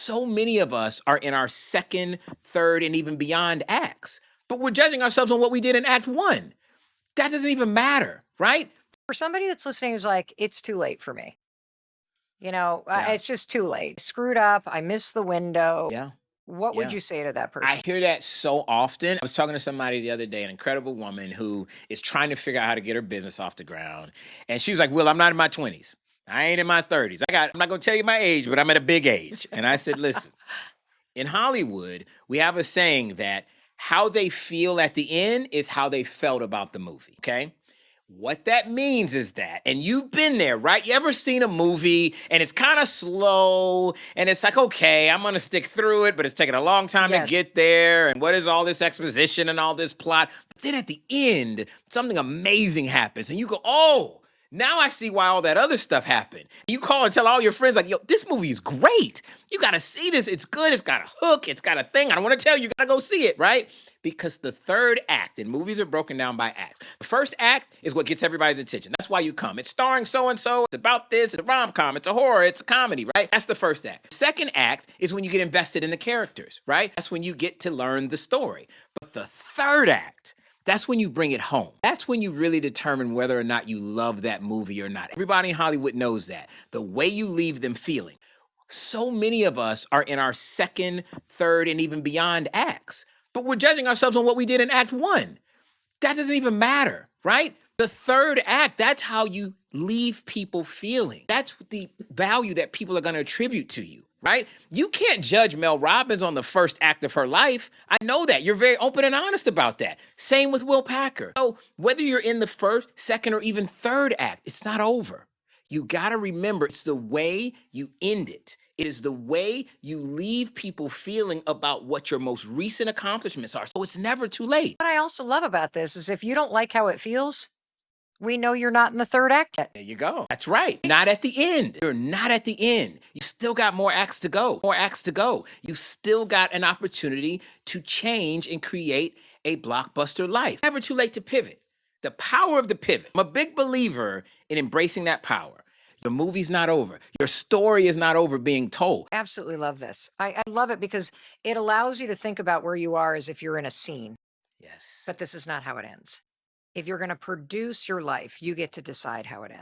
So many of us are in our second, third, and even beyond acts, but we're judging ourselves on what we did in act one. That doesn't even matter, right? For somebody that's listening who's like, it's too late for me. Yeah. It's just too late. Screwed up. I missed the window. Yeah. What would Yeah. you say to that I person? hear that so often. I was talking to somebody the other day, an incredible woman who is trying to figure out how to get her business off the ground. And she was like, Will, I'm not in my 20s. I ain't in my 30s. I'm not going to tell you my age, but I'm at a big age. And I said, listen, in Hollywood, we have a saying that how they feel at the end is how they felt about the movie. Okay. What that means is that, and you've been there, right? You ever seen a movie and it's kind of slow and it's like, okay, I'm going to stick through it, but it's taking a long time to Yes. get there. And what is all this exposition and all this plot? But then at the end, something amazing happens and you go, oh, now I see why all that other stuff happened. You call and tell all your friends, like, yo, this movie is great. You got to see this. It's good. It's got a hook. It's got a thing. I don't want to tell you. You got to go see it, right? Because the third act, and movies are broken down by acts. The first act is what gets everybody's attention. That's why you come. It's starring so-and-so. It's about this. It's a rom-com. It's a horror. It's a comedy, right? That's the first act. The second act is when you get invested in the characters, right? That's when you get to learn the story. But the third act, that's when you bring it home. That's when you really determine whether or not you love that movie or not. Everybody in Hollywood knows that. The way you leave them feeling. So many of us are in our second, third, and even beyond acts, but we're judging ourselves on what we did in act one. That doesn't even matter, right? The third act, that's how you leave people feeling. That's the value that people are going to attribute to you, right? You can't judge Mel Robbins on the first act of her life. I know that. You're very open and honest about that. Same with Will Packer. So whether you're in the first, second, or even third act, it's not over. You got to remember, it's the way you end it. It is the way you leave people feeling about what your most recent accomplishments are. So it's never too late. What I also love about this is if you don't like how it feels, we know you're not in the third act yet. There you go. That's right. Not at the end. You're not at the end. You still got more acts to go. More acts to go. You still got an opportunity to change and create a blockbuster life. Never too late to pivot. The power of the pivot. I'm a big believer in embracing that power. The movie's not over. Your story is not over being told. Absolutely love this. I love it because it allows you to think about where you are as if you're in a scene, Yes. but this is not how it ends. If you're going to produce your life, you get to decide how it ends.